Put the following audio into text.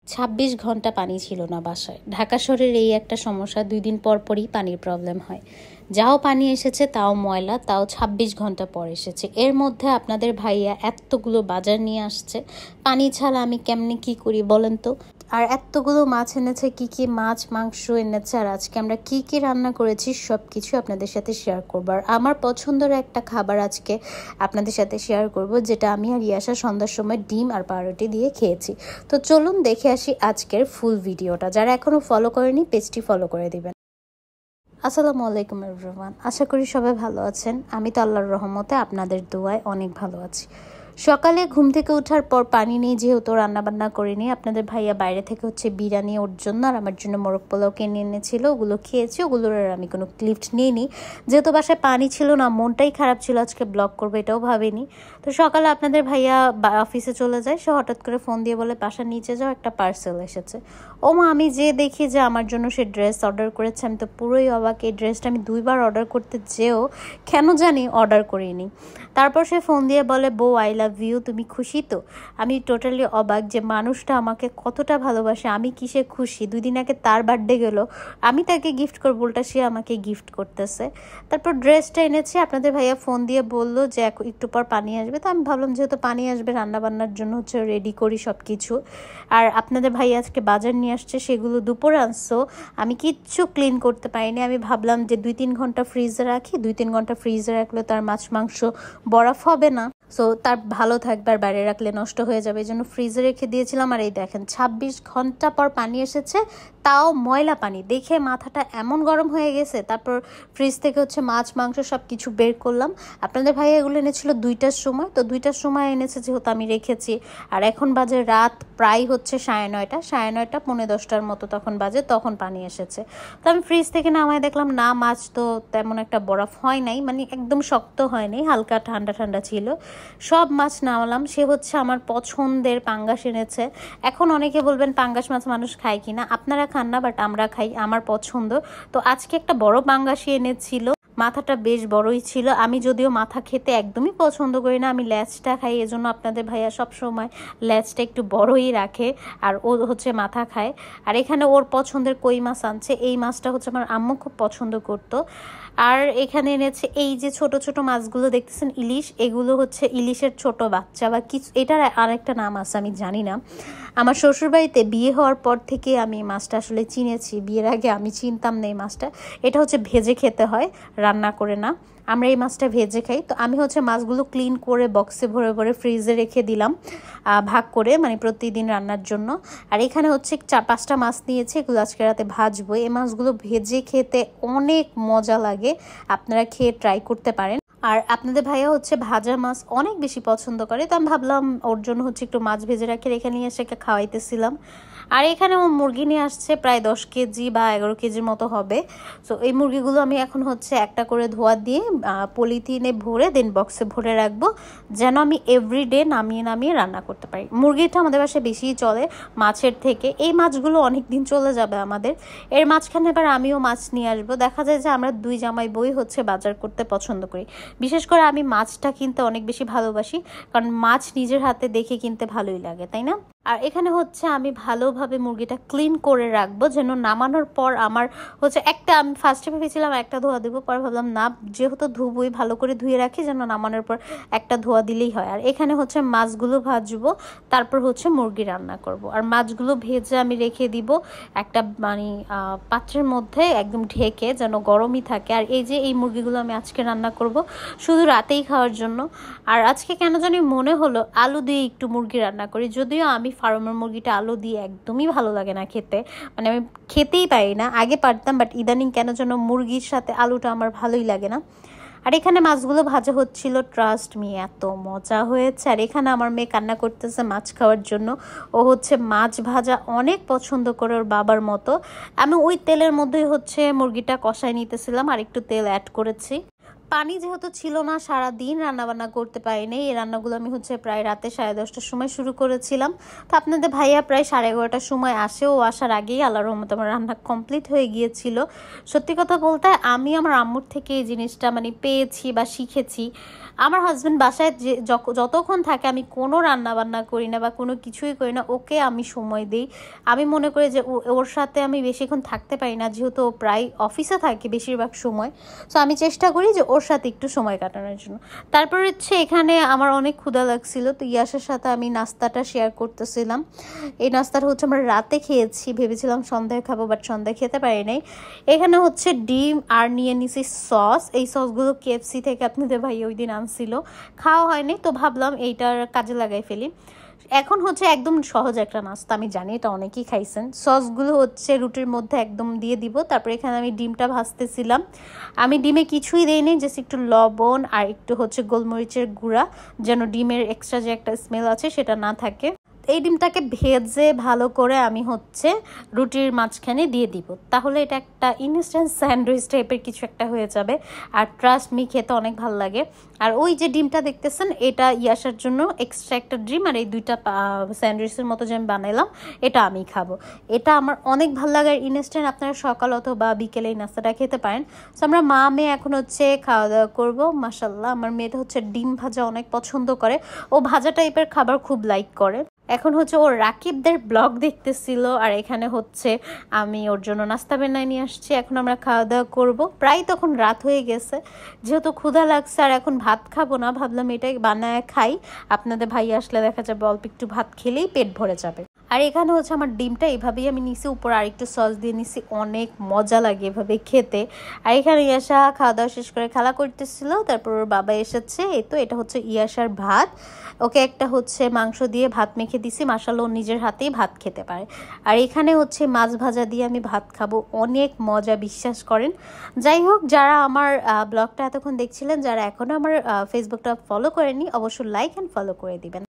26 ঘন্টা পানি ছিল না বাসায়। ঢাকা শহরের এই একটা সমস্যা, 2 দিন পর পরই পানির প্রবলেম হয়। যাও পানি এসেছে তাও ময়লা, তাও 26 ঘন্টা পর এসেছে। এর মধ্যে আপনাদের ভাইয়া এতগুলো বাজার নিয়ে আসছে, পানি ছাড়া আমি কেমনে কি করি বলেন তো। আর এতগুলো মাছ এনেছে, কি কি মাছ মাংস এনেছে, আর আজকে আমরা কি কি রান্না করেছি সব কিছু আপনাদের সাথে শেয়ার করবো। আর আমার পছন্দের একটা খাবার আজকে আপনাদের সাথে শেয়ার করব, যেটা আমি আর ইয়াশা সন্ধ্যার সময় ডিম আর পাউরুটি দিয়ে খেয়েছি। তো চলুন দেখে আসি আজকের ফুল ভিডিওটা। যারা এখনো ফলো করেনি পেজটি ফলো করে দিবেন। আসসালামু আলাইকুম এভরিওয়ান, আশা করি সবাই ভালো আছেন। আমি তো আল্লাহর রহমতে আপনাদের দোয়ায় অনেক ভালো আছি। সকালে ঘুম থেকে ওঠার পর পানি নিয়ে যেহেতু রান্নাবান্না করিনি, আপনাদের ভাইয়া বাইরে থেকে বিরিয়ানি ওর জন্য আর আমার জন্য মোরগ পোলাও কিনে এনেছিল, ওগুলো খেয়েছি। ওগুলোর আর আমি কোনো ক্লিপ নিইনি, যেহেতু বাসায় পানি ছিল না, মনটাই খারাপ ছিল, আজকে ব্লগ করবো এটাও ভাবিনি। তো সকালে আপনাদের ভাইয়া অফিসে চলে যায়, সে হঠাৎ করে ফোন দিয়ে বলে বাসার নিচে যাও, একটা পার্সেল এসেছে। ও মা, আমি যে দেখি যে আমার জন্য সে ড্রেস অর্ডার করেছে। আমি তো পুরোই অবাক, এই ড্রেসটা আমি 2বার অর্ডার করতে যেও কেন জানি অর্ডার করিনি। তারপর সে ফোন দিয়ে বলে বউ আই লাভ ইউ, তুমি খুশি তো? আমি টোটালি অবাক যে মানুষটা আমাকে কতটা ভালোবাসে, আমি কিসে খুশি। 2 দিন আগে তার বার্থডে গেল, আমি তাকে গিফট করবো, উল্টা সে আমাকে গিফট করতেছে। তারপর ড্রেসটা এনেছি, আপনাদের ভাইয়া ফোন দিয়ে বললো যে একটু পর পানি আসবে। তো আমি ভাবলাম যেহেতু পানি আসবে, রান্নাবান্নার জন্য রেডি করি সব কিছু। আর আপনাদের ভাইয়া আজকে বাজার নিয়ে আসছে, সেগুলো দুপুরে আনছো, আমি কিচ্ছু ক্লিন করতে পারিনি। আমি ভাবলাম যে 2-3 ঘন্টা ফ্রিজে রাখি, 2-3 ঘন্টা ফ্রিজে রাখলে তার মাছ মাংস বরফ হবে না, সো তার ভালো থাকবে, আর বাইরে রাখলে নষ্ট হয়ে যাবে, এই জন্য ফ্রিজে রেখে দিয়েছিলাম। আর এই দেখেন 26 ঘন্টা পর পানি এসেছে, তাও ময়লা পানি। দেখে মাথাটা এমন গরম হয়ে গেছে। তারপর ফ্রিজ থেকে মাছ মাংস সব কিছু বের করলাম। আপনাদের ভাই এগুলো এনেছিল 2টার সময়, তো 2টার সময় এনেছে যেহেতু আমি রেখেছি। আর এখন বাজে রাত প্রায় 9:30, 9:30 10:45 মতো তখন বাজে, তখন পানি এসেছে। তো আমি ফ্রিজ থেকে নামায় দেখলাম না, মাছ তো তেমন একটা বরফ হয় নাই, মানে একদম শক্ত হয়নি, হালকা ঠান্ডা ঠান্ডা ছিল। সব মাছ নামালাম। সে আমার পছন্দের পাঙ্গাস এনেছে। এখন অনেকে বলবেন পাঙ্গাস মাছ মানুষ খায় কিনা, আপনারা খান না, বাট আমরা খাই, আমার পছন্দ। তো আজকে একটা বড় পাঙ্গাসই এনেছিল, মাথাটা বেশ বড়ই ছিল। আমি যদিও মাথা খেতে একদমই পছন্দ করি না, আমি ল্যাজটা খাই, এজন্য আপনাদের ভাইয়া সব সময় ল্যাজটা একটু বড়ই রাখে, আর ও মাথা খায়। আর এখানে ওর পছন্দের কই মাছ আনছে, এই মাছটা আমার আম্মু খুব পছন্দ করতো। আর এখানে এনেছে এই যে ছোট ছোট মাছগুলো দেখতেছেন, ইলিশ। এগুলো ইলিশের ছোট বাচ্চা বা কিছু, এটার আরেকটা নাম আছে আমি জানি না। আমার শ্বশুরবাড়িতে বিয়ে হওয়ার পর থেকে আমি মাছটা আসলে চিনেছি, বিয়ের আগে আমি চিনতাম না এই মাছটা। এটা ভেজে খেতে হয়, রান্না করে না। আমরা এই মাছটা ভেজে খাই। তো আমি মাছগুলো ক্লিন করে বক্সে ভরে ভরে ফ্রিজে রেখে দিলাম, ভাগ করে, মানে প্রতিদিন রান্নার জন্য। আর এখানে 4-5টা মাছ নিয়েছি, এগুলো আজকে রাতে ভাজবো। এই মাছগুলো ভেজে খেতে অনেক মজা লাগে, আপনারা খেয়ে ট্রাই করতে পারেন। আর আপনাদের ভাইয়া ভাজা মাছ অনেক বেশি পছন্দ করে, তো আমি ভাবলাম ওর জন্য একটু মাছ ভেজে রাখি, রেখে নিয়ে এসে খাওয়াইতেছিলাম। আর এখানে ও মুরগি নিয়ে আসছে, প্রায় 10 কেজি বা 11 কেজির মতো হবে। সো এই মুরগিগুলো আমি এখন একটা করে ধোয়া দিয়ে পলিথিনে ভরে দেন বক্সে ভরে রাখবো, যেন আমি এভরিডে নামিয়ে নামিয়ে রান্না করতে পারি। মুরগিটা আমাদের বাসায় বেশিই চলে মাছের থেকে, এই মাছগুলো অনেক দিন চলে যাবে আমাদের। এর মাঝখানে এবার আমিও মাছ নিয়ে আসবো। দেখা যায় যে আমরা 2 জামাই বই বাজার করতে পছন্দ করি। বিশেষ করে আমি মাছটা কিনতে অনেক বেশি ভালোবাসি, কারণ মাছ নিজের হাতে দেখে কিনতে ভালোই লাগে, তাই না? আর এখানে আমি ভালোভাবে মুরগিটা ক্লিন করে রাখবো, যেন নামানোর পর আমার একটা, আমি ফার্স্টে ভেবেছিলাম একটা ধোয়া দেবো, পরে ভাবলাম না, যেহেতু ধুবই, ভালো করে ধুয়ে রাখি, যেন নামানোর পর একটা ধোয়া দিলেই হয়। আর এখানে মাছগুলো ভাজবো, তারপর মুরগি রান্না করব। আর মাছগুলো ভেজে আমি রেখে দিব একটা পাত্রের মধ্যে একদম ঢেকে, যেন গরমই থাকে। আর এই মুরগিগুলো আমি আজকে রান্না করব শুধু রাতেই খাওয়ার জন্য। আর আজকে কেন জানি মনে হলো আলু দিয়ে একটু মুরগি রান্না করি, যদিও আমি ফার্মের মুরগিটা আলু দিয়ে একদমই ভালো লাগে না খেতে, মানে আমি খেতেই পারি না। আগে পারতাম, বাট ইদানিং কেন যেন মুরগির সাথে আলুটা আমার ভালোই লাগে না। আর এখানে মাছগুলো ভাজা হচ্ছিল, ট্রাস্ট মি এত মজা হয়েছে। আর এখানে আমার মেয়ে কান্না করতেছে মাছ খাওয়ার জন্য। ও মাছ ভাজা অনেক পছন্দ করে, ওর বাবার মতো। আমি ওই তেলের মধ্যেই মুরগিটা কষায় নিতেছিলাম, আর একটু তেল অ্যাড করেছি। পানি যেহেতু ছিল না, সারাদিন রান্নাবান্না করতে পারিনি। এই রান্নাগুলো আমি প্রায় রাতে 10:30টার সময় শুরু করেছিলাম। তো আপনাদের ভাইয়া প্রায় 11:30টার সময় আসে। ও আসার আগেই আল্লাহর রহমতে আমার রান্না কমপ্লিট হয়ে গিয়েছিল। সত্যি কথা বলতে আমি আমার আম্মুর থেকে এই জিনিসটা পেয়েছি বা শিখেছি। আমার হাজব্যান্ড বাসায় যতক্ষণ থাকে আমি কোনো রান্নাবান্না করি না বা কোনো কিছুই করি না, ওকে আমি সময় দিই। আমি মনে করি যে ওর সাথে আমি বেশিক্ষণ থাকতে পারি না, যেহেতু ও প্রায় অফিসে থাকে বেশিরভাগ সময়। সো আমি চেষ্টা করি যে ওর সাথে একটু সময় কাটানোর জন্য। তারপর এখানে আমার অনেক ক্ষুধা লাগছিল, তো ইয়াসের সাথে আমি নাস্তাটা শেয়ার করতেছিলাম। এই নাস্তাটা আমার রাতে খেয়েছি, ভেবেছিলাম সন্ধ্যায় খাবো, বাট সন্ধ্যায় খেতে পারি নাই। এখানে ডিম আর নিয়ে নিছি সস। এই সসগুলো KFC থেকে আপনাদের ভাই ওই দিন আনছিল, খাওয়া হয়নি, তো ভাবলাম এইটার কাজে লাগাই ফেলি। এখন একদম সহজ একটা নাস্তা, আমি জানি এটা অনেকেই খাইছেন। সসগুলো রুটির মধ্যে একদম দিয়ে দিব। তারপরে এখানে আমি ডিমটা ভাজতেছিলাম। আমি ডিমে কিছুই দেইনি, জাস্ট একটু লবণ আর একটু গোলমরিচের গুঁড়া, যেন ডিমের এক্সট্রা যে একটা স্মেল আছে সেটা না থাকে। এই ডিমটাকে ভেজে ভালো করে আমি রুটির মাঝখানে দিয়ে দিব, তাহলে এটা একটা ইনস্ট্যান্ট স্যান্ডউইচ টাইপের কিছু একটা হয়ে যাবে। আর ট্রাস্ট মি, খেতে অনেক ভালো লাগে। আর ওই যে ডিমটা দেখতেছেন, এটা ইয়াসার জন্য এক্সট্রা একটা ডিম, আর এই দুইটা স্যান্ডউইচের মতো যে আমি বানাইলাম এটা আমি খাবো। এটা আমার অনেক ভালো লাগে। আর ইনস্ট্যান্ট আপনারা সকাল অথবা বিকেলে এই নাস্তাটা খেতে পারেন। সো আমরা মা মেয়ে এখন খাওয়া দাওয়া করবো। মাশাল্লাহ, আমার মেয়েটা ডিম ভাজা অনেক পছন্দ করে, ও ভাজা টাইপের খাবার খুব লাইক করে। এখন ওর রাকিবদের ব্লগ দেখতেছিল, আর এখানে আমি ওর জন্য নাস্তা বানায় নিয়ে আসছি। এখন আমরা খাওয়া দাওয়া করবো। প্রায় তখন রাত হয়ে গেছে, যেহেতু ক্ষুধা লাগছে আর এখন ভাত খাবো না, ভাবলাম এটাই বানায় খাই। আপনাদের ভাই আসলে দেখা যাবে অল্প একটু ভাত খেলেই পেট ভরে যাবে। আর এখানে আমার ডিমটা এভাবেই আমি নিছি, উপর আর একটু সস দিয়ে নিছি, অনেক মজা লাগে এভাবে খেতে। আর এখানে ইয়াসা খাওয়া দাওয়া শেষ করে খেলা করতেছিল। তারপর ওর বাবা এসেছে। এই তো এটা ইয়াসার ভাত। ওকে একটা মাংস দিয়ে ভাত মেখে দিছি, মাশাআল্লাহ ও নিজের হাতেই ভাত খেতে পারে। আর এখানে মাছ ভাজা দিয়ে আমি ভাত খাবো, অনেক মজা, বিশ্বাস করেন। যাই হোক, যারা আমার ব্লগটা এতক্ষণ দেখছিলেন, যারা এখনও আমার ফেসবুকটা ফলো করেননি, অবশ্যই লাইক অ্যান্ড ফলো করে দিবেন।